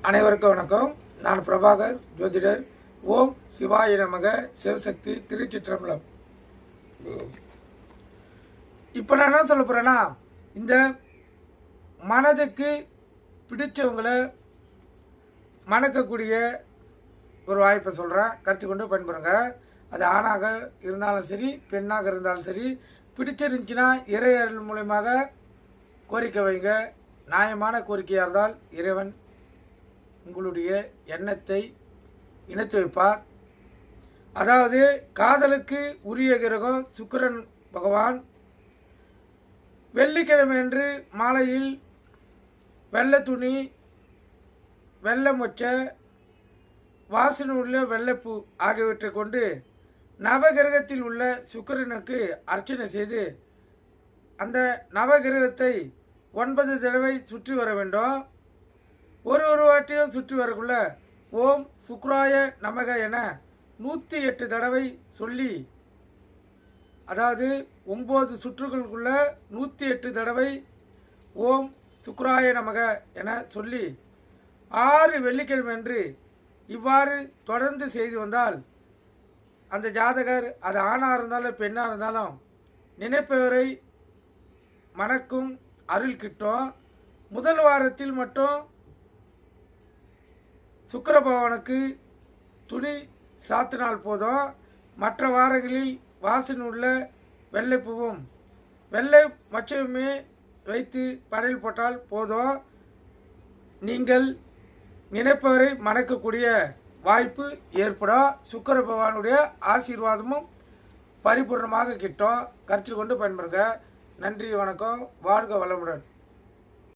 அனைவருக்கும் வணக்கம். நான் பிரபாகர் ஜோதிடர். ஓம் சிவாய நமக. சிவசக்தி திருச்சிற்றம்பலம். இப்போ நான் என்ன சொல்ல போகிறேன்னா, இந்த மனதுக்கு பிடிச்சவங்களை மணக்கக்கூடிய ஒரு வாய்ப்பை சொல்கிறேன். கருத்து கொண்டு பயன்படுங்க. அது ஆணாக இருந்தாலும் சரி, பெண்ணாக இருந்தாலும் சரி, பிடிச்சிருந்துச்சுன்னா இறையர்கள் மூலமாக கோரிக்கை வைங்க. நியாயமான கோரிக்கையாக இருந்தால் இறைவன் உங்களுடைய எண்ணத்தை இணைத்து வைப்பார். அதாவது காதலுக்கு உரிய கிரகம் சுக்கிரன் பகவான். வெள்ளிக்கிழமை அன்று மாலையில் வெள்ளை துணி, வெள்ளை மொச்சை, வாசனை உள்ள வெள்ளைப்பூ ஆகியவற்றை கொண்டு நவகிரகத்தில் உள்ள சுக்கிரனுக்கு அர்ச்சனை செய்து அந்த நவகிரகத்தை 9 தடவை சுற்றி வர வேண்டும். ஒரு வாட்டியும் சுற்றி வரக்குள்ள ஓம் சுக்ராய நமக என 108 தடவை சொல்லி, அதாவது 9 சுற்றுகளுக்குள்ள 108 தடவை ஓம் சுக்ராய நமக என சொல்லி 6 வெள்ளிக்கிழமை அன்று இவ்வாறு தொடர்ந்து செய்து வந்தால் அந்த ஜாதகர், அது ஆணாக இருந்தாலும் பெண்ணாக இருந்தாலும், நினைப்பவரை மணக்கும் அருள் கிட்டும். முதல் வாரத்தில் மட்டும் சுக்கிர பகவானுக்கு துணி சாத்தினால் போதும். மற்ற வாரங்களில் வாசனை உள்ள வெள்ளைப்பூவும் வெள்ளை மச்சமுமே வைத்து படையல் போட்டால் போதும். நீங்கள் நினைப்பவரை மணக்கக்கூடிய வாய்ப்பு ஏற்படும். சுக்கிர பகவானுடைய ஆசீர்வாதமும் பரிபூர்ணமாக கிட்டும். கருத்தில் கொண்டு பயன்படுங்க. நன்றி, வணக்கம். வாழ்க வளமுடன்.